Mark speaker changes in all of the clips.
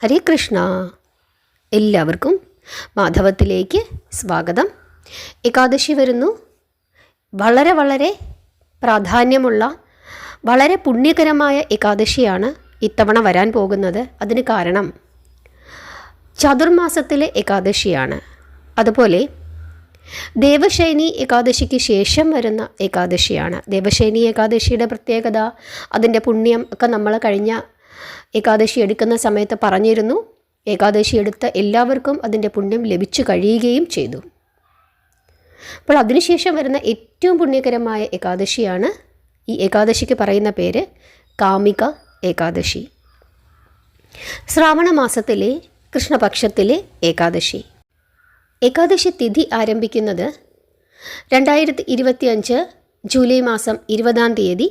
Speaker 1: ഹരേ കൃഷ്ണ. എല്ലാവർക്കും മാധവത്തിലേക്ക് സ്വാഗതം. ഏകാദശി വരുന്നു. വളരെ വളരെ പ്രാധാന്യമുള്ള വളരെ പുണ്യകരമായ ഏകാദശിയാണ് ഇത്തവണ വരാൻ പോകുന്നത്. അതിന് കാരണം ചതുർമാസത്തിലെ ഏകാദശിയാണ്. അതുപോലെ ദേവശയനി ഏകാദശിക്ക് ശേഷം വരുന്ന ഏകാദശിയാണ്. ദേവശയനി ഏകാദശിയുടെ പ്രത്യേകത, അതിൻ്റെ പുണ്യം ഒക്കെ നമ്മൾ കഴിഞ്ഞ ഏകാദശി എടുക്കുന്ന സമയത്ത് പറഞ്ഞിരുന്നു. ഏകാദശി എടുത്ത എല്ലാവർക്കും അതിൻ്റെ പുണ്യം ലഭിച്ചു കഴിയുകയും ചെയ്തു. അപ്പോൾ അതിനുശേഷം വരുന്ന ഏറ്റവും പുണ്യകരമായ ഏകാദശിയാണ് ഈ ഏകാദശിക്ക് പറയുന്ന പേര് കാമിക ഏകാദശി. ശ്രാവണ മാസത്തിലെ കൃഷ്ണപക്ഷത്തിലെ ഏകാദശി. ഏകാദശി തിഥി ആരംഭിക്കുന്നത് 2025 ജൂലൈ മാസം 20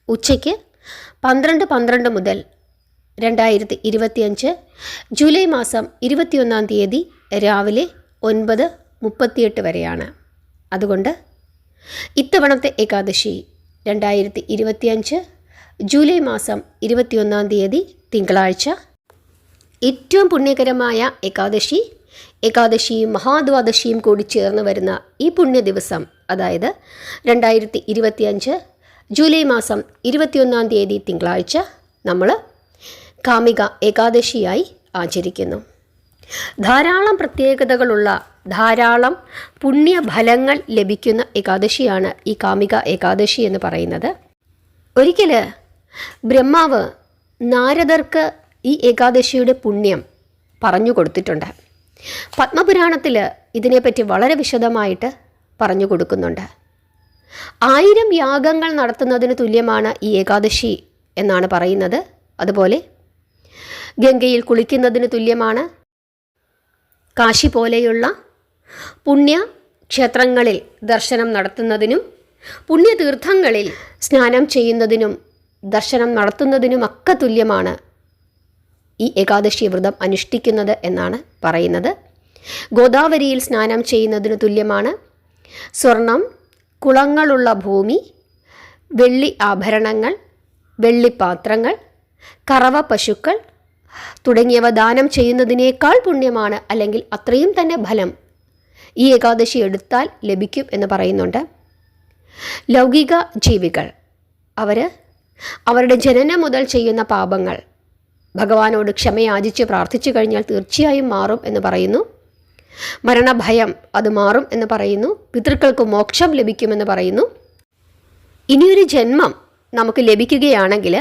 Speaker 1: ഉച്ചയ്ക്ക് 12:12 മുതൽ 2025 ജൂലൈ മാസം 21 രാവിലെ 9:38 വരെയാണ്. അതുകൊണ്ട് ഇത്തവണത്തെ ഏകാദശി 2025 ജൂലൈ മാസം 21 തിങ്കളാഴ്ച, ഏറ്റവും പുണ്യകരമായ ഏകാദശിയും മഹാദ്വാദശിയും കൂടി ചേർന്ന് വരുന്ന ഈ പുണ്യ ദിവസം, അതായത് 2025 ജൂലൈ മാസം 21 തിങ്കളാഴ്ച നമ്മൾ കാമിക ഏകാദശിയായി ആചരിക്കുന്നു. ധാരാളം പ്രത്യേകതകളുള്ള, ധാരാളം പുണ്യഫലങ്ങൾ ലഭിക്കുന്ന ഏകാദശിയാണ് ഈ കാമിക ഏകാദശി എന്ന് പറയുന്നത്. ഒരിക്കൽ ബ്രഹ്മാവ് നാരദർക്ക് ഈ ഏകാദശിയുടെ പുണ്യം പറഞ്ഞു കൊടുത്തിട്ടുണ്ട്. പത്മപുരാണത്തിൽ ഇതിനെപ്പറ്റി വളരെ വിശദമായിട്ട് പറഞ്ഞു കൊടുക്കുന്നുണ്ട്. 1000 യാഗങ്ങൾ നടത്തുന്നതിന് തുല്യമാണ് ഈ ഏകാദശി എന്നാണ് പറയുന്നത്. അതുപോലെ ഗംഗയിൽ കുളിക്കുന്നതിന് തുല്യമാണ്. കാശി പോലെയുള്ള പുണ്യ ക്ഷേത്രങ്ങളിൽ ദർശനം നടത്തുന്നതിനും പുണ്യതീർത്ഥങ്ങളിൽ സ്നാനം ചെയ്യുന്നതിനും ദർശനം നടത്തുന്നതിനുമൊക്കെ തുല്യമാണ് ഈ ഏകാദശി വ്രതം അനുഷ്ഠിക്കുന്നത് എന്നാണ് പറയുന്നത്. ഗോദാവരിയിൽ സ്നാനം ചെയ്യുന്നതിന് തുല്യമാണ്. സ്വർണം, കുളങ്ങളുള്ള ഭൂമി, വെള്ളി ആഭരണങ്ങൾ, വെള്ളിപ്പാത്രങ്ങൾ, കറവ പശുക്കൾ തുടങ്ങിയവ ദാനം ചെയ്യുന്നതിനേക്കാൾ പുണ്യമാണ്, അല്ലെങ്കിൽ അത്രയും തന്നെ ഫലം ഈ ഏകാദശി എടുത്താൽ ലഭിക്കും എന്ന് പറയുന്നുണ്ട്. ലൗകിക ജീവികൾ അവരുടെ ജനനം മുതൽ ചെയ്യുന്ന പാപങ്ങൾ ഭഗവാനോട് ക്ഷമയാചിച്ച് പ്രാർത്ഥിച്ചു കഴിഞ്ഞാൽ തീർച്ചയായും മാറും എന്ന് പറയുന്നു. മരണഭയം അത് മാറും എന്ന് പറയുന്നു. പിതൃക്കൾക്ക് മോക്ഷം ലഭിക്കുമെന്ന് പറയുന്നു. ഇനിയൊരു ജന്മം നമുക്ക് ലഭിക്കുകയാണെങ്കിൽ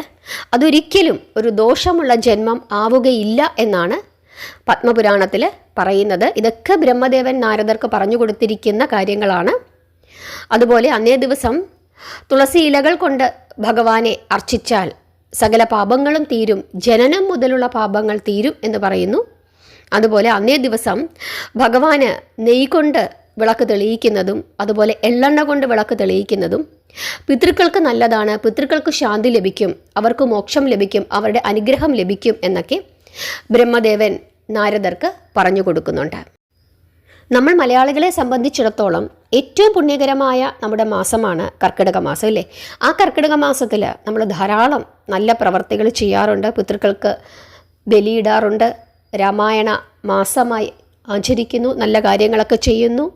Speaker 1: അതൊരിക്കലും ഒരു ദോഷമുള്ള ജന്മം ആവുകയില്ല എന്നാണ് പത്മപുരാണത്തിൽ പറയുന്നത്. ഇതൊക്കെ ബ്രഹ്മദേവൻ നാരദർക്ക് പറഞ്ഞു കൊടുത്തിരിക്കുന്ന കാര്യങ്ങളാണ്. അതുപോലെ അന്നേ ദിവസം തുളസി ഇലകൾ കൊണ്ട് ഭഗവാനെ അർച്ചിച്ചാൽ സകല പാപങ്ങളും തീരും, ജനനം മുതലുള്ള പാപങ്ങൾ തീരും എന്ന് പറയുന്നു. അതുപോലെ അന്നേ ദിവസം ഭഗവാന് നെയ്യ് കൊണ്ട് വിളക്ക് തെളിയിക്കുന്നതും അതുപോലെ എള്ളെണ്ണ കൊണ്ട് വിളക്ക് തെളിയിക്കുന്നതും പിതൃക്കൾക്ക് നല്ലതാണ്, പിതൃക്കൾക്ക് ശാന്തി ലഭിക്കും, അവർക്ക് മോക്ഷം ലഭിക്കും, അവരുടെ അനുഗ്രഹം ലഭിക്കും എന്നൊക്കെ ബ്രഹ്മദേവൻ നാരദർക്ക് പറഞ്ഞു കൊടുക്കുന്നുണ്ട്. നമ്മൾ മലയാളികളെ സംബന്ധിച്ചിടത്തോളം ഏറ്റവും പുണ്യകരമായ നമ്മുടെ മാസമാണ് കർക്കിടക മാസം, അല്ലേ? ആ കർക്കിടക മാസത്തിൽ നമ്മൾ ധാരാളം നല്ല പ്രവർത്തികൾ ചെയ്യാറുണ്ട്. പിതൃക്കൾക്ക് ബലിയിടാറുണ്ട്. രാമായണ മാസമായി ആചരിക്കുന്നു. നല്ല കാര്യങ്ങളൊക്കെ ചെയ്യുന്നു.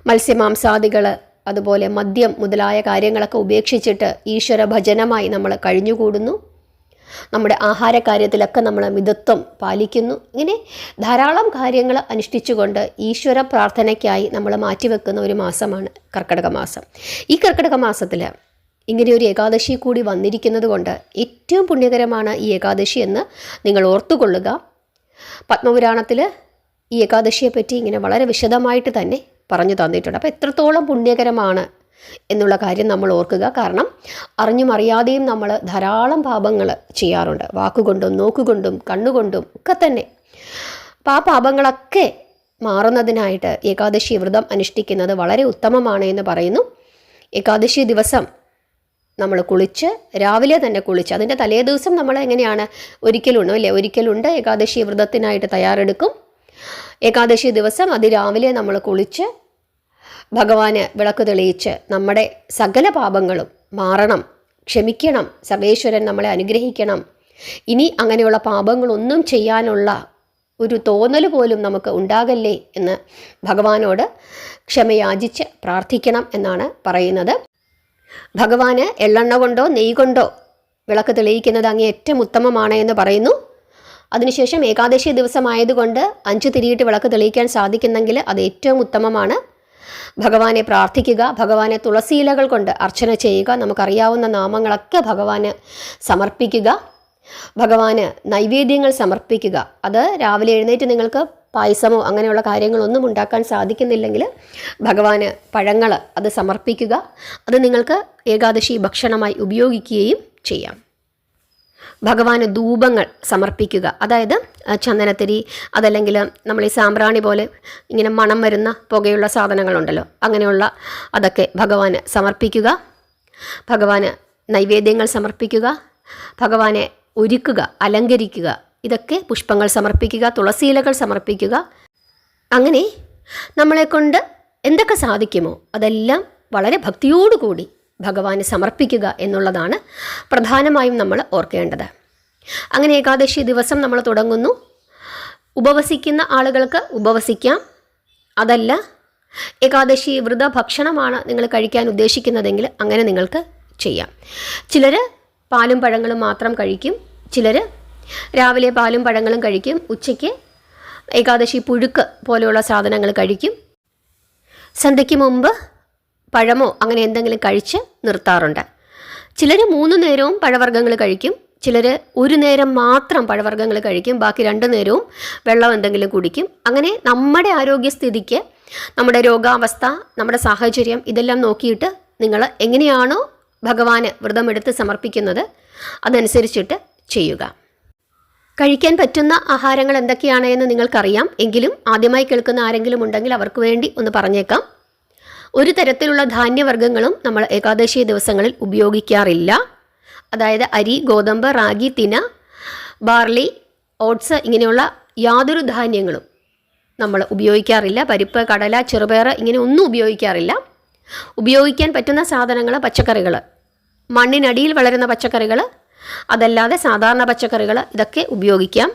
Speaker 1: മത്സ്യമാംസാദികൾ, അതുപോലെ മദ്യം മുതലായ കാര്യങ്ങളൊക്കെ ഉപേക്ഷിച്ചിട്ട് ഈശ്വര ഭജനമായി നമ്മൾ കഴിഞ്ഞുകൂടുന്നു. നമ്മുടെ ആഹാരകാര്യത്തിലൊക്കെ നമ്മൾ മിതത്വം പാലിക്കുന്നു. ഇങ്ങനെ ധാരാളം കാര്യങ്ങൾ അനുഷ്ഠിച്ചുകൊണ്ട് ഈശ്വര പ്രാർത്ഥനയ്ക്കായി നമ്മൾ മാറ്റിവെക്കുന്ന ഒരു മാസമാണ് കർക്കിടക മാസം. ഈ കർക്കിടക മാസത്തിൽ ഇങ്ങനെയൊരു ഏകാദശി കൂടി വന്നിരിക്കുന്നത് കൊണ്ട് ഏറ്റവും പുണ്യകരമാണ് ഈ ഏകാദശി എന്ന് നിങ്ങൾ ഓർത്തുകൊള്ളുക. പത്മപുരാണത്തിൽ ഈ ഏകാദശിയെപ്പറ്റി ഇങ്ങനെ വളരെ വിശദമായിട്ട് തന്നെ പറഞ്ഞു തന്നിട്ടുണ്ട്. അപ്പോൾ എത്രത്തോളം പുണ്യകരമാണ് എന്നുള്ള കാര്യം നമ്മൾ ഓർക്കുക. കാരണം അറിഞ്ഞും അറിയാതെയും നമ്മൾ ധാരാളം പാപങ്ങൾ ചെയ്യാറുണ്ട്, വാക്കുകൊണ്ടും നോക്കുകൊണ്ടും കണ്ണുകൊണ്ടും ഒക്കെ തന്നെ. അപ്പോൾ ആ പാപങ്ങളൊക്കെ മാറുന്നതിനായിട്ട് ഏകാദശി വ്രതം അനുഷ്ഠിക്കുന്നത് വളരെ ഉത്തമമാണ് എന്ന് പറയുന്നു. ഏകാദശി ദിവസം നമ്മൾ കുളിച്ച്, രാവിലെ തന്നെ കുളിച്ച്, അതിൻ്റെ തലേ ദിവസം നമ്മൾ എങ്ങനെയാണ് ഒരിക്കലുണ്ട് ഏകാദശി വ്രതത്തിനായിട്ട് തയ്യാറെടുക്കും. ഏകാദശി ദിവസം അതിരാവിലെ നമ്മൾ കുളിച്ച് ഭഗവാന് വിളക്ക് തെളിയിച്ച് നമ്മുടെ സകല പാപങ്ങളും മാറണം, ക്ഷമിക്കണം, സർവേശ്വരൻ നമ്മളെ അനുഗ്രഹിക്കണം, ഇനി അങ്ങനെയുള്ള പാപങ്ങളൊന്നും ചെയ്യാനുള്ള ഒരു തോന്നൽ പോലും നമുക്ക് ഉണ്ടാകല്ലേ എന്ന് ഭഗവാനോട് ക്ഷമയാചിച്ച് പ്രാർത്ഥിക്കണം എന്നാണ് പറയുന്നത്. ഭഗവാന് എള്ളെണ്ണ കൊണ്ടോ നെയ്യ് കൊണ്ടോ വിളക്ക് തെളിയിക്കുന്നത് അങ്ങേയറ്റം ഉത്തമമാണ് എന്ന് പറയുന്നു. അതിനുശേഷം ഏകാദശി ദിവസമായതുകൊണ്ട് 5 തിരിയിട്ട് വിളക്ക് തെളിയിക്കാൻ സാധിക്കുന്നെങ്കിൽ അത് ഏറ്റവും ഉത്തമമാണ്. ഭഗവാനെ പ്രാർത്ഥിക്കുക, ഭഗവാനെ തുളസിയിലകൾ കൊണ്ട് അർച്ചന ചെയ്യുക, നമുക്കറിയാവുന്ന നാമങ്ങളൊക്കെ ഭഗവാന് സമർപ്പിക്കുക, ഭഗവാന് നൈവേദ്യങ്ങൾ സമർപ്പിക്കുക. അത് രാവിലെ എഴുന്നേറ്റ് നിങ്ങൾക്ക് പായസമോ അങ്ങനെയുള്ള കാര്യങ്ങളൊന്നും ഉണ്ടാക്കാൻ സാധിക്കുന്നില്ലെങ്കിൽ ഭഗവാന് പഴങ്ങൾ അത് സമർപ്പിക്കുക. അത് നിങ്ങൾക്ക് ഏകാദശി ഭക്ഷണമായി ഉപയോഗിക്കുകയും ചെയ്യാം. ഭഗവാന് ധൂപങ്ങൾ സമർപ്പിക്കുക, അതായത് ചന്ദനത്തിരി, അതല്ലെങ്കിൽ നമ്മൾ ഈ സാമ്പ്രാണി പോലെ ഇങ്ങനെ മണം വരുന്ന പുകയുള്ള സാധനങ്ങളുണ്ടല്ലോ, അങ്ങനെയുള്ള അതൊക്കെ ഭഗവാന് സമർപ്പിക്കുക. ഭഗവാന് നൈവേദ്യങ്ങൾ സമർപ്പിക്കുക, ഭഗവാനെ ഒരുക്കുക, അലങ്കരിക്കുക, ഇതൊക്കെ പുഷ്പങ്ങൾ സമർപ്പിക്കുക, തുളസിയിലകൾ സമർപ്പിക്കുക. അങ്ങനെ നമ്മളെക്കൊണ്ട് എന്തൊക്കെ സാധിക്കുമോ അതെല്ലാം വളരെ ഭക്തിയോടുകൂടി ഭഗവാന് സമർപ്പിക്കുക എന്നുള്ളതാണ് പ്രധാനമായും നമ്മൾ ഓർക്കേണ്ടത്. അങ്ങനെ ഏകാദശി ദിവസം നമ്മൾ തുടങ്ങുന്നു. ഉപവസിക്കുന്ന ആളുകൾക്ക് ഉപവസിക്കാം. അതല്ല, ഏകാദശി വ്രതഭക്ഷണമാണ് നിങ്ങൾ കഴിക്കാൻ ഉദ്ദേശിക്കുന്നതെങ്കിൽ അങ്ങനെ നിങ്ങൾക്ക് ചെയ്യാം. ചിലർ പാലും പഴങ്ങളും മാത്രം കഴിക്കും, ചിലർ രാവിലെ പാലും പഴങ്ങളും കഴിക്കും, ഉച്ചയ്ക്ക് ഏകാദശി പുഴുക്ക് പോലെയുള്ള സാധനങ്ങൾ കഴിക്കും, സന്ധ്യയ്ക്ക് മുമ്പ് പഴമോ അങ്ങനെ എന്തെങ്കിലും കഴിച്ച് നിർത്താറുണ്ട്. ചിലർ 3 നേരവും പഴവർഗ്ഗങ്ങൾ കഴിക്കും, ചിലർ 1 നേരം മാത്രം പഴവർഗ്ഗങ്ങൾ കഴിക്കും, ബാക്കി 2 നേരവും വെള്ളം എന്തെങ്കിലും കുടിക്കും. അങ്ങനെ നമ്മുടെ ആരോഗ്യസ്ഥിതിക്ക്, നമ്മുടെ രോഗാവസ്ഥ, നമ്മുടെ സാഹചര്യം ഇതെല്ലാം നോക്കിയിട്ട് നിങ്ങൾ എങ്ങനെയാണോ ഭഗവാന് വ്രതമെടുത്ത് സമർപ്പിക്കുന്നത് അതനുസരിച്ചിട്ട് ചെയ്യുക. കഴിക്കാൻ പറ്റുന്ന ആഹാരങ്ങൾ എന്തൊക്കെയാണ് എന്ന് നിങ്ങൾക്കറിയാം. എങ്കിലും ആദ്യമായി കേൾക്കുന്ന ആരെങ്കിലും ഉണ്ടെങ്കിൽ അവർക്ക് വേണ്ടി ഒന്ന് പറഞ്ഞേക്കാം. ഒരു തരത്തിലുള്ള ധാന്യവർഗ്ഗങ്ങളും നമ്മൾ ഏകാദശി ദിവസങ്ങളിൽ ഉപയോഗിക്കാറില്ല. അതായത് അരി, ഗോതമ്പ്, റാഗി, തിന, ബാർലി, ഓട്സ് ഇങ്ങനെയുള്ള യാതൊരു ധാന്യങ്ങളും നമ്മൾ ഉപയോഗിക്കാറില്ല. പരിപ്പ്, കടല, ചെറുപയർ ഇങ്ങനെ ഒന്നും ഉപയോഗിക്കാറില്ല. ഉപയോഗിക്കാൻ പറ്റുന്ന സാധനങ്ങൾ പച്ചക്കറികൾ, മണ്ണിനടിയിൽ വളരുന്ന പച്ചക്കറികൾ, അതല്ലാതെ സാധാരണ പച്ചക്കറികൾ, ഇതൊക്കെ ഉപയോഗിക്കാം.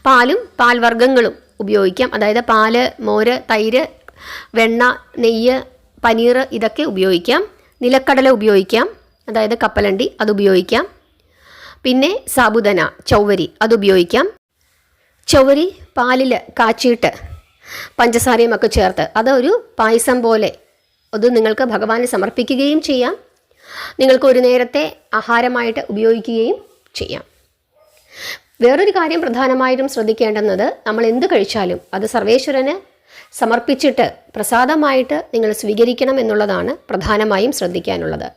Speaker 1: പാലും പാൽവർഗ്ഗങ്ങളും ഉപയോഗിക്കാം. അതായത് പാല്, മോര്, തൈര്, വെണ്ണ, നെയ്യ്, പനീർ ഇതൊക്കെ ഉപയോഗിക്കാം. നിലക്കടല ഉപയോഗിക്കാം, അതായത് കപ്പലണ്ടി, അത് ഉപയോഗിക്കാം. പിന്നെ സാബുദന, ചൗവരി, അത് ഉപയോഗിക്കാം. ചൗവരി പാലിൽ കാച്ചിയിട്ട് പഞ്ചസാരയും ഒക്കെ ചേർത്ത് അതൊരു പായസം പോലെ അത് നിങ്ങൾക്ക് ഭഗവാന് സമർപ്പിക്കുകയും ചെയ്യാം. നിങ്ങൾക്ക് ഒരു നേരത്തെ ആഹാരമായിട്ട് ഉപയോഗിക്കുകയും ചെയ്യാം. വേറൊരു കാര്യം പ്രധാനമായിട്ടും ശ്രദ്ധിക്കേണ്ടുന്നത്, നമ്മൾ എന്ത് കഴിച്ചാലും അത് സർവേശ്വരന് സമർപ്പിച്ചിട്ട് പ്രസാദമായിട്ട് നിങ്ങൾ സ്വീകരിക്കണം എന്നുള്ളതാണ് പ്രധാനമായും ശ്രദ്ധിക്കാനുള്ളത്.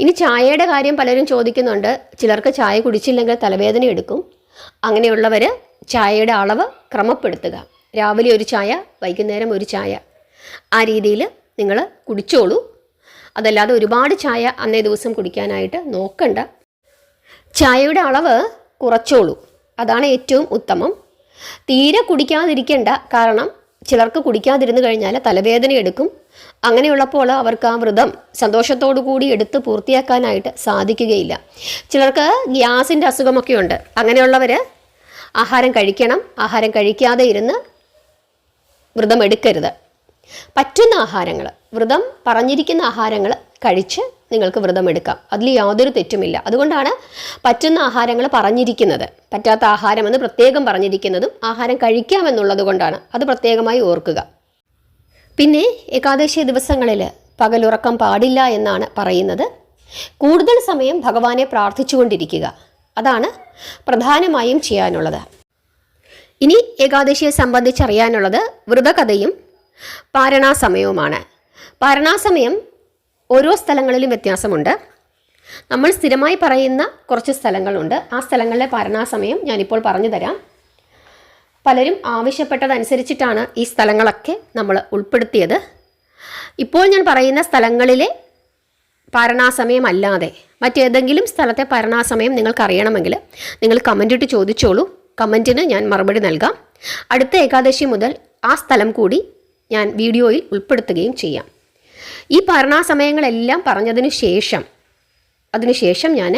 Speaker 1: ഇനി ചായയുടെ കാര്യം പലരും ചോദിക്കുന്നുണ്ട്. ചിലർക്ക് ചായ കുടിച്ചില്ലെങ്കിൽ തലവേദന എടുക്കും. അങ്ങനെയുള്ളവർ ചായയുടെ അളവ് ക്രമപ്പെടുത്തുക. രാവിലെ ഒരു ചായ, വൈകുന്നേരം ഒരു ചായ, ആ രീതിയിൽ നിങ്ങൾ കുടിച്ചോളൂ. അതല്ലാതെ ഒരുപാട് ചായ അന്നേ ദിവസം കുടിക്കാനായിട്ട് നോക്കണ്ട. ചായയുടെ അളവ് കുറച്ചോളൂ, അതാണ് ഏറ്റവും ഉത്തമം. തീരെ കുടിക്കാതിരിക്കേണ്ട, കാരണം ചിലർക്ക് കുടിക്കാതിരുന്നു കഴിഞ്ഞാൽ തലവേദന എടുക്കും. അങ്ങനെയുള്ളപ്പോൾ അവർക്ക് ആ വ്രതം സന്തോഷത്തോടു കൂടി എടുത്ത് പൂർത്തിയാക്കാനായിട്ട് സാധിക്കുകയില്ല. ചിലർക്ക് ഗ്യാസിൻ്റെ അസുഖമൊക്കെ ഉണ്ട്. അങ്ങനെയുള്ളവർ ആഹാരം കഴിക്കണം. ആഹാരം കഴിക്കാതെ ഇരുന്ന് വ്രതം എടുക്കരുത്. പറ്റുന്ന ആഹാരങ്ങൾ, വ്രതം പറഞ്ഞിരിക്കുന്ന ആഹാരങ്ങൾ കഴിച്ച് നിങ്ങൾക്ക് വ്രതം എടുക്കാം. അതിൽ യാതൊരു തെറ്റുമില്ല. അതുകൊണ്ടാണ് പറ്റുന്ന ആഹാരങ്ങൾ പറഞ്ഞിരിക്കുന്നത്. പറ്റാത്ത ആഹാരമെന്ന് പ്രത്യേകം പറഞ്ഞിരിക്കുന്നതും ആഹാരം കഴിക്കാമെന്നുള്ളത് കൊണ്ടാണ്. അത് പ്രത്യേകമായി ഓർക്കുക. പിന്നെ ഏകാദശി ദിവസങ്ങളിൽ പകലുറക്കം പാടില്ല എന്നാണ് പറയുന്നത്. കൂടുതൽ സമയം ഭഗവാനെ പ്രാർത്ഥിച്ചുകൊണ്ടിരിക്കുക, അതാണ് പ്രധാനമായും ചെയ്യാനുള്ളത്. ഇനി ഏകാദശിയെ സംബന്ധിച്ചറിയാനുള്ളത് വ്രതകഥയും പാരണാസമയവുമാണ്. പാരണാസമയം ഓരോ സ്ഥലങ്ങളിലും വ്യത്യാസമുണ്ട്. നമ്മൾ സ്ഥിരമായി പറയുന്ന കുറച്ച് സ്ഥലങ്ങളുണ്ട്. ആ സ്ഥലങ്ങളിലെ പാരണാസമയം ഞാനിപ്പോൾ പറഞ്ഞു തരാം. പലരും ആവശ്യപ്പെട്ടതനുസരിച്ചിട്ടാണ് ഈ സ്ഥലങ്ങളൊക്കെ നമ്മൾ ഉൾപ്പെടുത്തിയത്. ഇപ്പോൾ ഞാൻ പറയുന്ന സ്ഥലങ്ങളിലെ പാരണാസമയം അല്ലാതെ മറ്റേതെങ്കിലും സ്ഥലത്തെ പാരണാസമയം നിങ്ങൾക്കറിയണമെങ്കിൽ നിങ്ങൾ കമൻ്റ് ഇട്ട് ചോദിച്ചോളൂ. കമൻറ്റിന് ഞാൻ മറുപടി നൽകാം. അടുത്ത ഏകാദശി മുതൽ ആ സ്ഥലം കൂടി ഞാൻ വീഡിയോയിൽ ഉൾപ്പെടുത്തുകയും ചെയ്യാം. ഈ പാരണാസമയങ്ങളെല്ലാം പറഞ്ഞതിനു ശേഷം അതിനുശേഷം ഞാൻ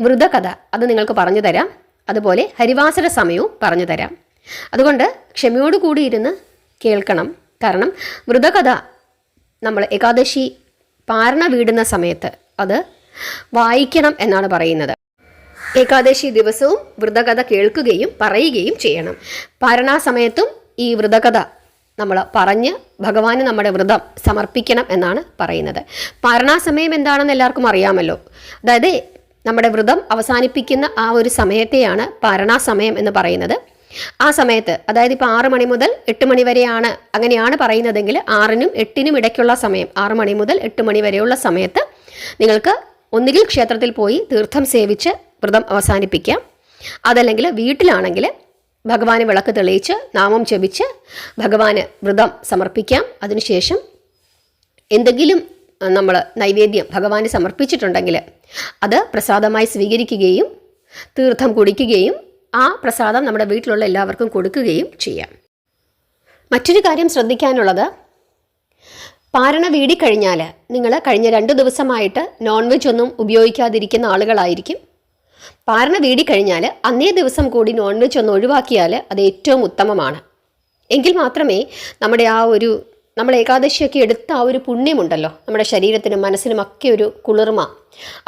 Speaker 1: വ്രതകഥ അത് നിങ്ങൾക്ക് പറഞ്ഞു തരാം. അതുപോലെ ഹരിവാസര സമയവും പറഞ്ഞു തരാം. അതുകൊണ്ട് ക്ഷമയോടുകൂടി ഇരുന്ന് കേൾക്കണം. കാരണം വ്രതകഥ നമ്മൾ ഏകാദശി പാരണ വീടുന്ന സമയത്ത് അത് വായിക്കണം എന്നാണ് പറയുന്നത്. ഏകാദശി ദിവസവും വ്രതകഥ കേൾക്കുകയും പറയുകയും ചെയ്യണം. പാരണാ സമയത്തും ഈ വ്രതകഥ നമ്മൾ പറഞ്ഞ് ഭഗവാന് നമ്മുടെ വ്രതം സമർപ്പിക്കണം എന്നാണ് പറയുന്നത്. പാരണാ സമയം എന്താണെന്ന് എല്ലാവർക്കും അറിയാമല്ലോ. അതായത് നമ്മുടെ വ്രതം അവസാനിപ്പിക്കുന്ന ആ ഒരു സമയത്തെയാണ് പാരണാ സമയം എന്ന് പറയുന്നത്. ആ സമയത്ത് അതായത് ഇപ്പോൾ 6 മണി മുതൽ 8 മണി വരെയാണ് അങ്ങനെയാണ് പറയുന്നതെങ്കിൽ 6-നും 8-നും ഇടയ്ക്കുള്ള സമയം 6 മണി മുതൽ 8 മണി വരെയുള്ള സമയത്ത് നിങ്ങൾക്ക് ഒന്നുകിൽ ക്ഷേത്രത്തിൽ പോയി തീർത്ഥം സേവിച്ച് വ്രതം അവസാനിപ്പിക്കാം. അതല്ലെങ്കിൽ വീട്ടിലാണെങ്കിൽ ഭഗവാന് വിളക്ക് തെളിയിച്ച് നാമം ജപിച്ച് ഭഗവാന് വ്രതം സമർപ്പിക്കാം. അതിനുശേഷം എന്തെങ്കിലും നമ്മൾ നൈവേദ്യം ഭഗവാന് സമർപ്പിച്ചിട്ടുണ്ടെങ്കിൽ അത് പ്രസാദമായി സ്വീകരിക്കുകയും തീർത്ഥം കുടിക്കുകയും ആ പ്രസാദം നമ്മുടെ വീട്ടിലുള്ള എല്ലാവർക്കും കൊടുക്കുകയും ചെയ്യാം. മറ്റൊരു കാര്യം ശ്രദ്ധിക്കാനുള്ളത്, പാരണ വീടിക്കഴിഞ്ഞാൽ നിങ്ങൾ കഴിഞ്ഞ 2 ദിവസമായിട്ട് നോൺ വെജ് ഒന്നും ഉപയോഗിക്കാതിരിക്കുന്ന ആളുകളായിരിക്കും. പാരണ വീടിക്കഴിഞ്ഞാൽ അന്നേ ദിവസം കൂടി നോൺ വെജ് ഒന്ന് ഒഴിവാക്കിയാൽ അത് ഏറ്റവും ഉത്തമമാണ്. എങ്കിൽ മാത്രമേ നമ്മുടെ നമ്മൾ ഏകാദശിയൊക്കെ എടുത്ത ആ ഒരു പുണ്യമുണ്ടല്ലോ, നമ്മുടെ ശരീരത്തിനും മനസ്സിനും ഒക്കെ ഒരു കുളിർമ,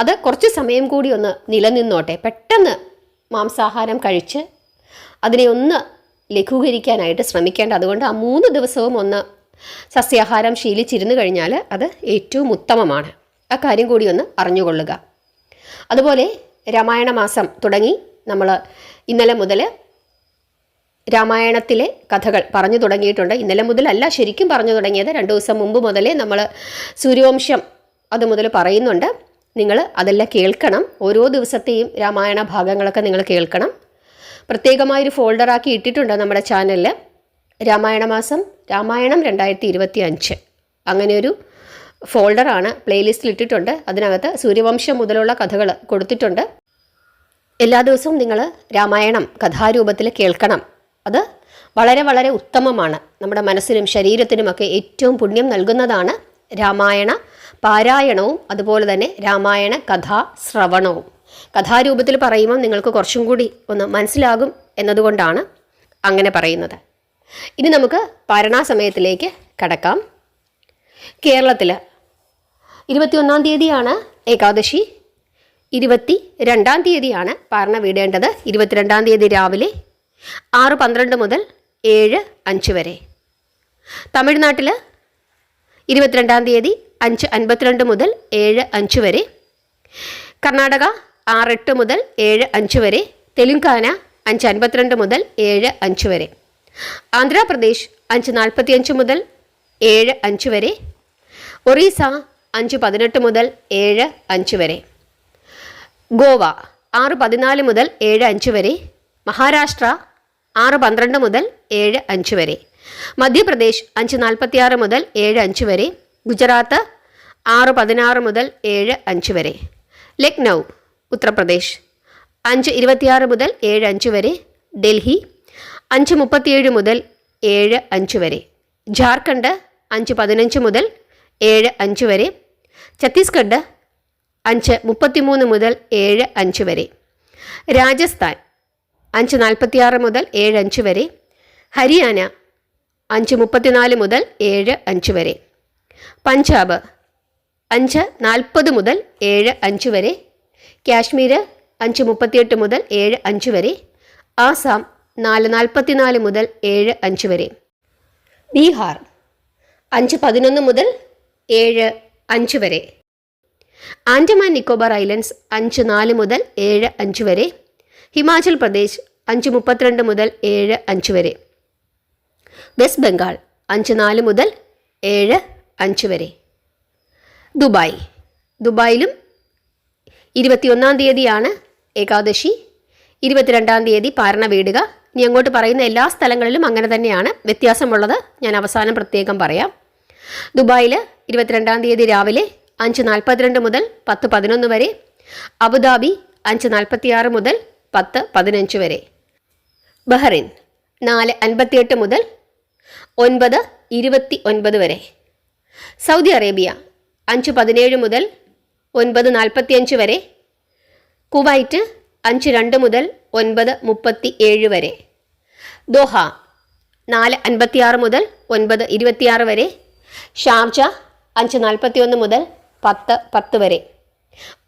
Speaker 1: അത് കുറച്ച് സമയം കൂടി ഒന്ന് നിലനിന്നോട്ടെ. പെട്ടെന്ന് മാംസാഹാരം കഴിച്ച് അതിനെ ഒന്ന് ലഘൂകരിക്കാനായിട്ട് ശ്രമിക്കേണ്ട. അതുകൊണ്ട് ആ 3 ദിവസവും ഒന്ന് സസ്യാഹാരം ശീലിച്ചിരുന്നു കഴിഞ്ഞാൽ അത് ഏറ്റവും ഉത്തമമാണ്. ആ കാര്യം കൂടി ഒന്ന് അറിഞ്ഞുകൊള്ളുക. അതുപോലെ രാമായണ മാസം തുടങ്ങി നമ്മൾ ഇന്നലെ മുതൽ രാമായണത്തിലെ കഥകൾ പറഞ്ഞു തുടങ്ങിയിട്ടുണ്ട്. ഇന്നലെ മുതലല്ല ശരിക്കും പറഞ്ഞു തുടങ്ങിയത്, 2 ദിവസം മുമ്പ് മുതലേ നമ്മൾ സൂര്യവംശം അതുമുതൽ പറയുന്നുണ്ട്. നിങ്ങൾ അതെല്ലാം കേൾക്കണം. ഓരോ ദിവസത്തെയും രാമായണ ഭാഗങ്ങളൊക്കെ നിങ്ങൾ കേൾക്കണം. പ്രത്യേകമായൊരു ഫോൾഡറാക്കി ഇട്ടിട്ടുണ്ട് നമ്മുടെ ചാനലിൽ. രാമായണ മാസം രാമായണം 2025 അങ്ങനെയൊരു ഫോൾഡറാണ് പ്ലേലിസ്റ്റിൽ ഇട്ടിട്ടുണ്ട്. അതിനകത്ത് സൂര്യവംശം മുതലുള്ള കഥകൾ കൊടുത്തിട്ടുണ്ട്. എല്ലാ ദിവസവും നിങ്ങൾ രാമായണം കഥാരൂപത്തിൽ കേൾക്കണം. അത് വളരെ വളരെ ഉത്തമമാണ്. നമ്മുടെ മനസ്സിനും ശരീരത്തിനുമൊക്കെ ഏറ്റവും പുണ്യം നൽകുന്നതാണ് രാമായണ പാരായണവും അതുപോലെ തന്നെ രാമായണ കഥാ ശ്രവണവും. കഥാരൂപത്തിൽ പറയുമ്പോൾ നിങ്ങൾക്ക് കുറച്ചും കൂടി ഒന്ന് മനസ്സിലാകും എന്നതുകൊണ്ടാണ് അങ്ങനെ പറയുന്നത്. ഇനി നമുക്ക് പാരണാ സമയത്തിലേക്ക് കടക്കാം. കേരളത്തിൽ 21-ാം തീയതിയാണ് ഏകാദശി, 22-ാം തീയതിയാണ് പാരണ വീടേണ്ടത്. 22-ാം തീയതി രാവിലെ 6:12 മുതൽ 7:05 വരെ. തമിഴ്നാട്ടിൽ 22-ാം തീയതി 5:52 മുതൽ 7:05 വരെ. കർണാടക 6:08 മുതൽ 7:05 വരെ. തെലുങ്കാന 5:52 മുതൽ 7:05 വരെ. ആന്ധ്രാപ്രദേശ് 5:45 മുതൽ 7:05 വരെ. ഒറീസ 5:18 മുതൽ 7:05 വരെ. ഗോവ 6:14 മുതൽ 7:05 വരെ. മഹാരാഷ്ട്ര 6:12 മുതൽ 7:05 വരെ. മധ്യപ്രദേശ് 5:46 മുതൽ 7:05 വരെ. ഗുജറാത്ത് 6:16 മുതൽ 7:05 വരെ. ലക്നൗ ഉത്തർപ്രദേശ് 5:26 മുതൽ 7:05 വരെ. ഡൽഹി 5:37 മുതൽ 7:05 വരെ. ജാർഖണ്ഡ് 5:15 മുതൽ 7:05 വരെ. ഛത്തീസ്ഗഡ് 5:33 മുതൽ 7:05 വരെ. രാജസ്ഥാൻ 5:46 മുതൽ 7:05 വരെ. ഹരിയാന 5:34 മുതൽ 7:05 വരെ. പഞ്ചാബ് 5:40 മുതൽ 7:05 വരെ. കാശ്മീർ 5:38 മുതൽ 7:05 വരെ. ആസാം 4:44 മുതൽ 7:05 വരെ. ബീഹാർ 5:11 മുതൽ 7:05 വരെ. ആൻഡമാൻ നിക്കോബാർ ഐലൻഡ്സ് 5:04 മുതൽ 7:05 വരെ. ഹിമാചൽ പ്രദേശ് 5:32 മുതൽ 7:05 വരെ. വെസ്റ്റ് ബംഗാൾ 5:04 മുതൽ 7:05 വരെ. ദുബായിലും 21-ാം തീയതിയാണ് ഏകാദശി, 22-ാം തീയതി പാരണ വീടുക. ഇനി അങ്ങോട്ട് പറയുന്ന എല്ലാ സ്ഥലങ്ങളിലും അങ്ങനെ തന്നെയാണ്. വ്യത്യാസമുള്ളത് ഞാൻ അവസാനം പ്രത്യേകം പറയാം. ദുബായിൽ 22-ാം തീയതി രാവിലെ 5:42 മുതൽ 10:11 വരെ. അബുദാബി 5:46 മുതൽ 10:15 വരെ. ബഹ്റൈൻ 4:58 മുതൽ 9:29 വരെ. സൗദി അറേബ്യ 5:17 മുതൽ 9:45 വരെ. കുവൈറ്റ് 5:02 മുതൽ 9:37 വരെ. ദോഹ 4:56 മുതൽ 9:26 വരെ. ഷാർജ 5:41 മുതൽ 10:10 വരെ.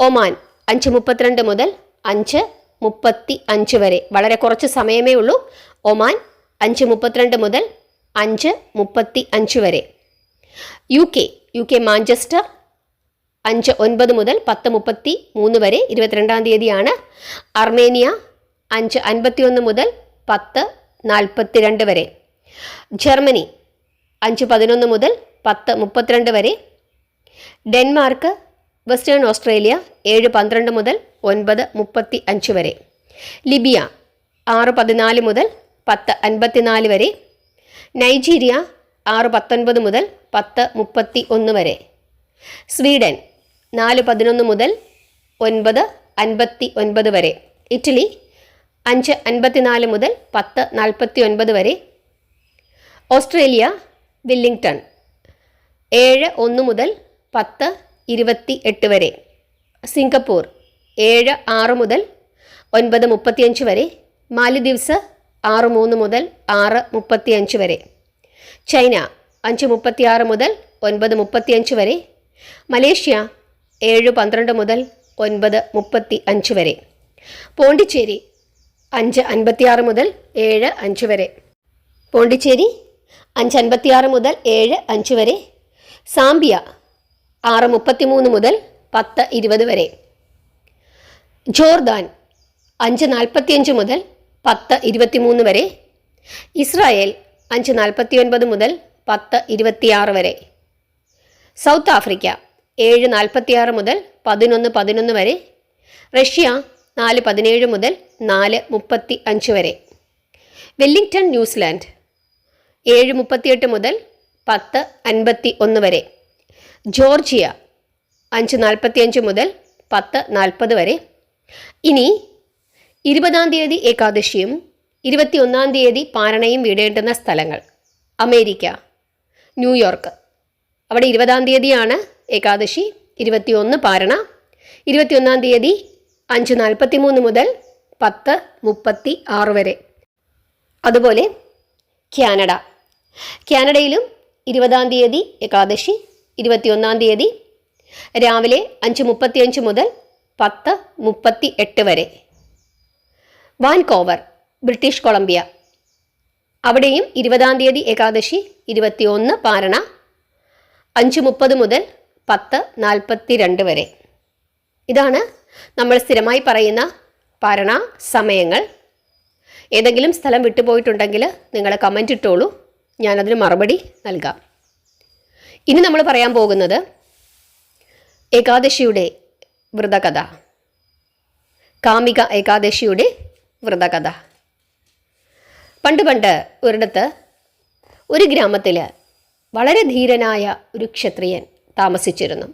Speaker 1: ഒമാൻ 5:32 മുതൽ 5:35 വരെ. വളരെ കുറച്ച് സമയമേ ഉള്ളൂ. ഒമാൻ 5:32 മുതൽ 5:35 വരെ. യു കെ മാഞ്ചസ്റ്റർ 5:09 മുതൽ 10:33 വരെ, 22-ാം തീയതിയാണ്. അർമേനിയ 5:51 മുതൽ 10:42 വരെ. ജർമ്മനി 5:11 മുതൽ 10:32 വരെ. ഡെൻമാർക്ക് വെസ്റ്റേൺ ഓസ്ട്രേലിയ 7:12 മുതൽ 9:35 വരെ. ലിബിയ 6:14 മുതൽ 10:54 വരെ. നൈജീരിയ 6:19 മുതൽ 10:31 വരെ. സ്വീഡൻ 4:11 മുതൽ 9:59 വരെ. ഇറ്റലി 5:54 മുതൽ 10:49 വരെ. ഓസ്ട്രേലിയ വെല്ലിംഗ്ടൺ 7:01 മുതൽ 10:28 വരെ. സിംഗപ്പൂർ 7:06 മുതൽ 9:35 വരെ. മാലിദ്വീപ്സ് 6:03 മുതൽ 6:35 വരെ. ചൈന 5:36 മുതൽ 9:35 വരെ. മലേഷ്യ 7:12 മുതൽ 9:35 വരെ. പോണ്ടിച്ചേരി 5:56 മുതൽ 7:05 വരെ. പോണ്ടിച്ചേരി 5:56 മുതൽ 7:05 വരെ. സാംബിയ 6:33 മുതൽ 10:20 വരെ. ജോർദാൻ 5:45 മുതൽ 10:23 വരെ. ഇസ്രായേൽ 5:49 മുതൽ 10:26 വരെ. സൗത്ത് ആഫ്രിക്ക 7:46 മുതൽ 11:11 വരെ. റഷ്യ 4:17 മുതൽ 4:35 വരെ. വെല്ലിംഗ്ടൺ ന്യൂസിലാൻഡ് 7:38 മുതൽ 10:51 വരെ. ജോർജിയ 5:45 മുതൽ 10:40 വരെ. ഇനി 20-ാം തീയതി ഏകാദശിയും 21-ാം തീയതി പാരണയും വീടേണ്ടുന്ന സ്ഥലങ്ങൾ. അമേരിക്ക ന്യൂയോർക്ക്, അവിടെ 20-ാം തീയതിയാണ് ഏകാദശി, 21 പാരണ. 21-ാം തീയതി 5:43 മുതൽ 10:36 വരെ. അതുപോലെ കാനഡയിലും 20-ാം തീയതി ഏകാദശി, 21-ാം തീയതി രാവിലെ 5:35 മുതൽ 10:38 വരെ. വാൻകോവർ ബ്രിട്ടീഷ് കൊളംബിയ, അവിടെയും 20-ാം തീയതി ഏകാദശി, 21 പാരണ, 5:30 മുതൽ 10:42 വരെ. ഇതാണ് നമ്മൾ സ്ഥിരമായി പറയുന്ന പാരണ സമയങ്ങൾ. ഏതെങ്കിലും സ്ഥലം വിട്ടുപോയിട്ടുണ്ടെങ്കിൽ നിങ്ങൾ കമൻ്റ് ഇട്ടോളൂ, ഞാനതിന് മറുപടി നൽകാം. ഇനി നമ്മൾ പറയാൻ പോകുന്നത് ഏകാദശിയുടെ വ്രതകഥ, കാമിക ഏകാദശിയുടെ വ്രതകഥ. പണ്ട് ഒരിടത്ത് ഒരു ഗ്രാമത്തിൽ വളരെ ധീരനായ ഒരു ക്ഷത്രിയൻ താമസിച്ചിരുന്നു.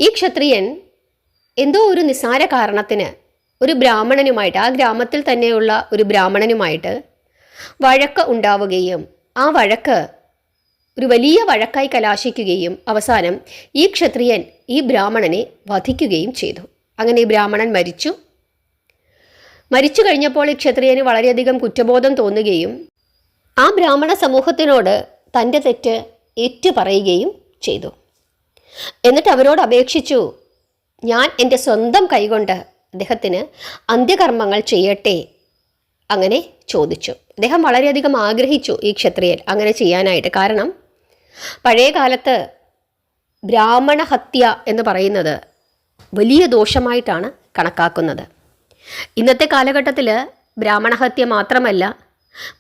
Speaker 1: ഈ ക്ഷത്രിയൻ എന്തോ ഒരു നിസ്സാര കാരണത്തിന് ഒരു ബ്രാഹ്മണനുമായിട്ട്, ആ ഗ്രാമത്തിൽ തന്നെയുള്ള ഒരു ബ്രാഹ്മണനുമായിട്ട് വഴക്ക് ഉണ്ടാവുകയും ആ വഴക്ക് ഒരു വലിയ വഴക്കായി കലാശിക്കുകയും അവസാനം ഈ ക്ഷത്രിയൻ ഈ ബ്രാഹ്മണനെ വധിക്കുകയും ചെയ്തു. അങ്ങനെ ഈ ബ്രാഹ്മണൻ മരിച്ചു കഴിഞ്ഞപ്പോൾ ഈ ക്ഷത്രിയന് വളരെയധികം കുറ്റബോധം തോന്നുകയും ആ ബ്രാഹ്മണ സമൂഹത്തിനോട് തൻ്റെ തെറ്റ് ഏറ്റുപറയുകയും ചെയ്തു. എന്നിട്ട് അവരോട് അപേക്ഷിച്ചു, ഞാൻ എൻ്റെ സ്വന്തം കൈകൊണ്ട് അദ്ദേഹത്തിന് അന്ത്യകർമ്മങ്ങൾ ചെയ്യട്ടെ. അങ്ങനെ ചോദിച്ചു. അദ്ദേഹം വളരെയധികം ആഗ്രഹിച്ചു ഈ ക്ഷത്രിയൻ അങ്ങനെ ചെയ്യാനായിട്ട്. കാരണം പഴയ കാലത്ത് ബ്രാഹ്മണ ഹത്യ എന്ന് പറയുന്നത് വലിയ ദോഷമായിട്ടാണ് കണക്കാക്കുന്നത്. ഇന്നത്തെ കാലഘട്ടത്തിൽ ബ്രാഹ്മണഹത്യ മാത്രമല്ല,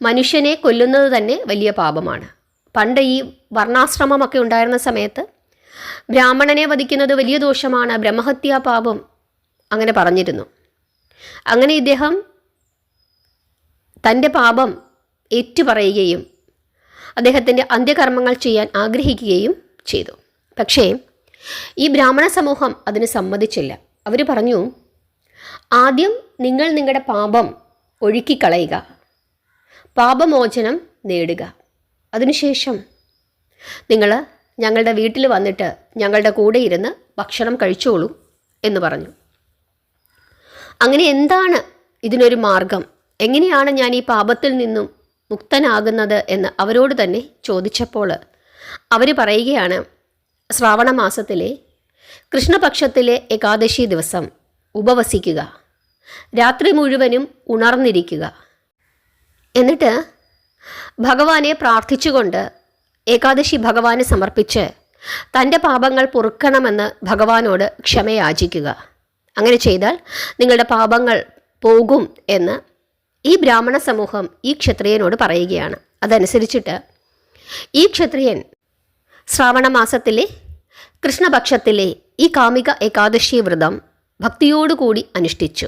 Speaker 1: മനുഷ്യനെ കൊല്ലുന്നത് തന്നെ വലിയ പാപമാണ്. പണ്ട് ഈ വർണ്ണാശ്രമമൊക്കെ ഉണ്ടായിരുന്ന സമയത്ത് ബ്രാഹ്മണനെ വധിക്കുന്നത് വലിയ ദോഷമാണ്, ബ്രഹ്മഹത്യാ പാപം അങ്ങനെ പറഞ്ഞിരുന്നു. അങ്ങനെ ഇദ്ദേഹം തൻ്റെ പാപം ഏറ്റുപറയുകയും അദ്ദേഹത്തിൻ്റെ അന്ത്യകർമ്മങ്ങൾ ചെയ്യാൻ ആഗ്രഹിക്കുകയും ചെയ്തു. പക്ഷേ ഈ ബ്രാഹ്മണ സമൂഹം അതിന് സമ്മതിച്ചില്ല. അവർ പറഞ്ഞു, ആദ്യം നിങ്ങൾ നിങ്ങളുടെ പാപം ഒഴുക്കിക്കളയുക, പാപമോചനം നേടുക, അതിനുശേഷം നിങ്ങൾ ഞങ്ങളുടെ വീട്ടിൽ വന്നിട്ട് ഞങ്ങളുടെ കൂടെ ഇരുന്ന് ഭക്ഷണം കഴിച്ചോളൂ എന്ന് പറഞ്ഞു. അങ്ങനെ എന്താണ് ഇതിനൊരു മാർഗം, എങ്ങനെയാണ് ഞാൻ ഈ പാപത്തിൽ നിന്നും മുക്തനാകുന്നത് എന്ന് അവരോട് തന്നെ ചോദിച്ചപ്പോൾ അവർ പറയുകയാണ്, ശ്രാവണ മാസത്തിലെ കൃഷ്ണപക്ഷത്തിലെ ഏകാദശി ദിവസം ഉപവസിക്കുക, രാത്രി മുഴുവനും ഉണർന്നിരിക്കുക, എന്നിട്ട് ഭഗവാനെ പ്രാർത്ഥിച്ചുകൊണ്ട് ഏകാദശി ഭഗവാന് സമർപ്പിച്ച് തൻ്റെ പാപങ്ങൾ പൊറുക്കണമെന്ന് ഭഗവാനോട് ക്ഷമയാചിക്കുക. അങ്ങനെ ചെയ്താൽ നിങ്ങളുടെ പാപങ്ങൾ പോകും എന്ന് ഈ ബ്രാഹ്മണ സമൂഹം ഈ ക്ഷത്രിയനോട് പറയുകയാണ്. അതനുസരിച്ചിട്ട് ഈ ക്ഷത്രിയൻ ശ്രാവണ മാസത്തിലെ കൃഷ്ണപക്ഷത്തിലെ ഈ കാമിക ഏകാദശി വ്രതം ഭക്തിയോടുകൂടി അനുഷ്ഠിച്ചു.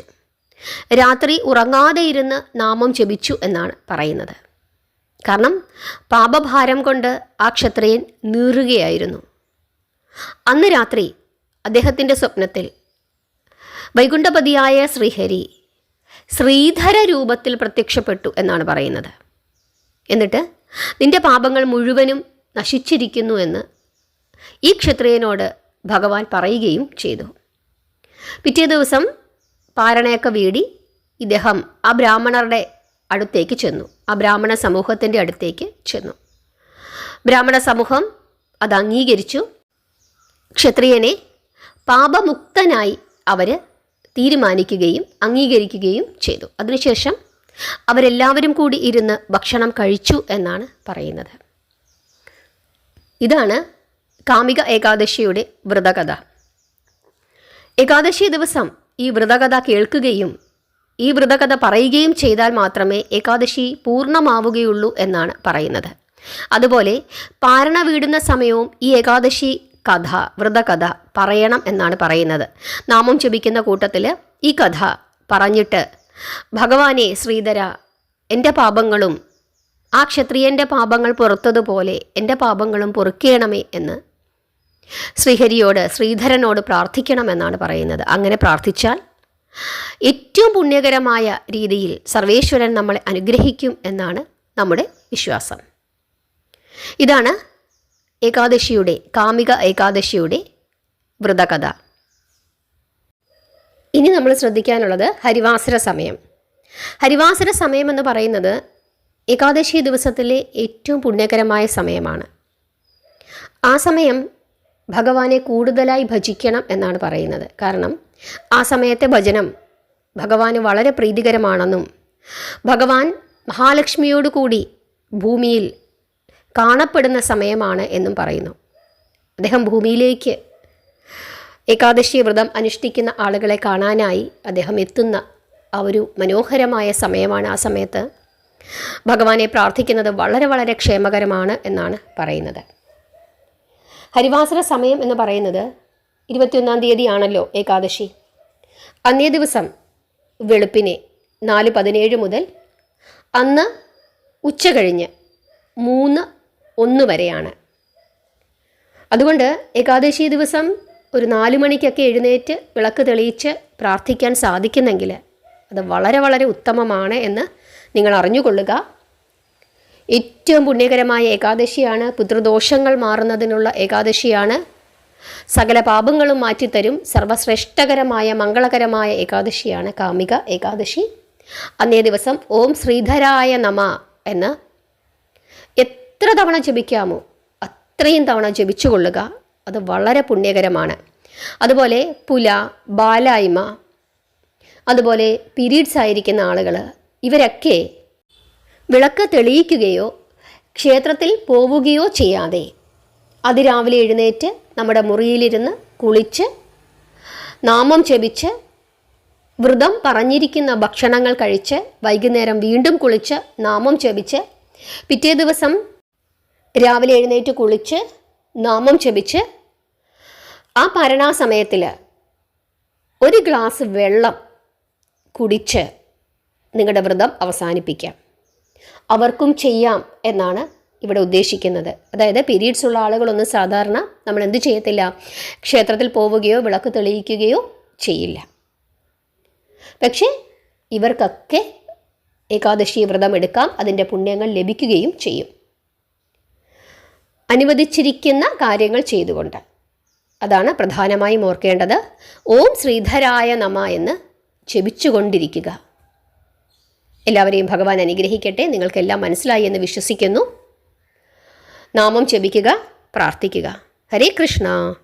Speaker 1: രാത്രി ഉറങ്ങാതെ ഇരുന്ന് നാമം ജപിച്ചു എന്നാണ് പറയുന്നത്. കാരണം പാപഭാരം കൊണ്ട് ആ ക്ഷത്രിയൻ നീറുകയായിരുന്നു. അന്ന് രാത്രി അദ്ദേഹത്തിൻ്റെ സ്വപ്നത്തിൽ വൈകുണ്ഠപതിയായ ശ്രീഹരി ശ്രീധര രൂപത്തിൽ പ്രത്യക്ഷപ്പെട്ടു എന്നാണ് പറയുന്നത്. എന്നിട്ട് നിന്റെ പാപങ്ങൾ മുഴുവനും നശിച്ചിരിക്കുന്നു എന്ന് ഈ ക്ഷത്രിയനോട് ഭഗവാൻ പറയുകയും ചെയ്തു. പിറ്റേ ദിവസം പാരണയൊക്കെ വീടി ഇദ്ദേഹം ആ ബ്രാഹ്മണരുടെ അടുത്തേക്ക് ചെന്നു, ആ ബ്രാഹ്മണ സമൂഹത്തിൻ്റെ അടുത്തേക്ക് ചെന്നു. ബ്രാഹ്മണ സമൂഹം അത് അംഗീകരിച്ചു. ക്ഷത്രിയനെ പാപമുക്തനായി അവർ തീരുമാനിക്കുകയും അംഗീകരിക്കുകയും ചെയ്തു. അതിനുശേഷം അവരെല്ലാവരും കൂടി ഇരുന്ന് ഭക്ഷണം കഴിച്ചു എന്നാണ് പറയുന്നത്. ഇതാണ് കാമിക ഏകാദശിയുടെ വ്രതകഥ. ഏകാദശി ദിവസം ഈ വ്രതകഥ കേൾക്കുകയും ഈ വ്രതകഥ പറയുകയും ചെയ്താൽ മാത്രമേ ഏകാദശി പൂർണ്ണമാവുകയുള്ളൂ എന്നാണ് പറയുന്നത്. അതുപോലെ പാരണ വീടുന്ന സമയവും ഈ ഏകാദശി കഥ, വ്രതകഥ പറയണം എന്നാണ് പറയുന്നത്. നാമം ജപിക്കുന്ന കൂട്ടത്തിൽ ഈ കഥ പറഞ്ഞിട്ട് ഭഗവാനെ ശ്രീധര, എൻ്റെ പാപങ്ങളും ആ ക്ഷത്രിയൻ്റെ പാപങ്ങൾ പുറത്തതുപോലെ എൻ്റെ പാപങ്ങളും പൊറുക്കേണമേ എന്ന് ശ്രീഹരിയോട്, ശ്രീധരനോട് പ്രാർത്ഥിക്കണമെന്നാണ് പറയുന്നത്. അങ്ങനെ പ്രാർത്ഥിച്ചാൽ ഏറ്റവും പുണ്യകരമായ രീതിയിൽ സർവേശ്വരൻ നമ്മളെ അനുഗ്രഹിക്കും എന്നാണ് നമ്മുടെ വിശ്വാസം. ഇതാണ് ഏകാദശിയുടെ, കാമിക ഏകാദശിയുടെ വ്രതകഥ. ഇനി നമ്മൾ ശ്രദ്ധിക്കാനുള്ളത് ഹരിവാസര സമയം. ഹരിവാസര സമയം എന്ന് പറയുന്നത് ഏകാദശി ദിവസത്തിലെ ഏറ്റവും പുണ്യകരമായ സമയമാണ്. ആ സമയം ഭഗവാനെ കൂടുതലായി ഭജിക്കണം എന്നാണ് പറയുന്നത്. കാരണം ആ സമയത്തെ ഭജനം ഭഗവാന് വളരെ പ്രീതികരമാണെന്നും ഭഗവാൻ മഹാലക്ഷ്മിയോടുകൂടി ഭൂമിയിൽ കാണപ്പെടുന്ന സമയമാണ് എന്നും പറയുന്നു. അദ്ദേഹം ഭൂമിയിലേക്ക് ഏകാദശി വ്രതം അനുഷ്ഠിക്കുന്ന ആളുകളെ കാണാനായി അദ്ദേഹം എത്തുന്ന ആ ഒരു മനോഹരമായ സമയമാണ്. ആ സമയത്ത് ഭഗവാനെ പ്രാർത്ഥിക്കുന്നത് വളരെ വളരെ ക്ഷേമകരമാണ് എന്നാണ് പറയുന്നത്. ഹരിവാസര സമയം എന്ന് പറയുന്നത് 21-ാം തീയതിയാണല്ലോ ഏകാദശി. അന്നേ ദിവസം വെളുപ്പിനെ 4:17 മുതൽ അന്ന് ഉച്ച കഴിഞ്ഞ് 3:01 വരെയാണ്. അതുകൊണ്ട് ഏകാദശി ദിവസം ഒരു 4 മണിക്കൊക്കെ എഴുന്നേറ്റ് വിളക്ക് തെളിയിച്ച് പ്രാർത്ഥിക്കാൻ സാധിക്കുന്നെങ്കിൽ അത് വളരെ വളരെ ഉത്തമമാണ് എന്ന് നിങ്ങൾ അറിഞ്ഞുകൊള്ളുക. ഏറ്റവും പുണ്യകരമായ ഏകാദശിയാണ്. പിതൃദോഷങ്ങൾ മാറുന്നതിനുള്ള ഏകാദശിയാണ്. സകല പാപങ്ങളും മാറ്റിത്തരും സർവശ്രേഷ്ഠകരമായ മംഗളകരമായ ഏകാദശിയാണ് കാമിക ഏകാദശി. അന്നേ ദിവസം ഓം ശ്രീധരായ നമ എന്ന് എത്ര തവണ ജപിക്കാമോ അത്രയും തവണ ജപിച്ചു കൊള്ളുക. അത് വളരെ പുണ്യകരമാണ്. അതുപോലെ പുല, ബാലായ്മ, അതുപോലെ പീരീഡ്സ് ആയിരിക്കുന്ന ആളുകൾ, ഇവരൊക്കെ വിളക്ക് തെളിയിക്കുകയോ ക്ഷേത്രത്തിൽ പോവുകയോ ചെയ്യാതെ അതിരാവിലെ എഴുന്നേറ്റ് നമ്മുടെ മുറിയിലിരുന്ന് കുളിച്ച് നാമം ജപിച്ച് വ്രതം പറഞ്ഞിരിക്കുന്ന ഭക്ഷണങ്ങൾ കഴിച്ച് വൈകുന്നേരം വീണ്ടും കുളിച്ച് നാമം ജപിച്ച് പിറ്റേ ദിവസം രാവിലെ എഴുന്നേറ്റ് കുളിച്ച് നാമം ജപിച്ച് ആ പാരണാസമയത്തിൽ ഒരു ഗ്ലാസ് വെള്ളം കുടിച്ച് നിങ്ങളുടെ വ്രതം അവസാനിപ്പിക്കാം. അവർക്കും ചെയ്യാം എന്നാണ് ഇവിടെ ഉദ്ദേശിക്കുന്നത്. അതായത് പീരീഡ്സ് ഉള്ള ആളുകളൊന്നും സാധാരണ നമ്മൾ എന്ത് ചെയ്യത്തില്ല, ക്ഷേത്രത്തിൽ പോവുകയോ വിളക്ക് തെളിയിക്കുകയോ ചെയ്യില്ല. പക്ഷേ ഇവർക്കൊക്കെ ഏകാദശി വ്രതം എടുക്കാം, അതിൻ്റെ പുണ്യങ്ങൾ ലഭിക്കുകയും ചെയ്യും. അനുവദിച്ചിരിക്കുന്ന കാര്യങ്ങൾ ചെയ്തുകൊണ്ട്. അതാണ് പ്രധാനമായും ഓർക്കേണ്ടത്. ഓം ശ്രീധരായ നമ എന്ന് ജപിച്ചുകൊണ്ടിരിക്കുക. എല്ലാവരെയും ഭഗവാൻ അനുഗ്രഹിക്കട്ടെ. നിങ്ങൾക്കെല്ലാം മനസ്സിലായി എന്ന് വിശ്വസിക്കുന്നു. നാമം ജപിക്കുക, പ്രാർത്ഥിക്കുക. ഹരേ കൃഷ്ണ.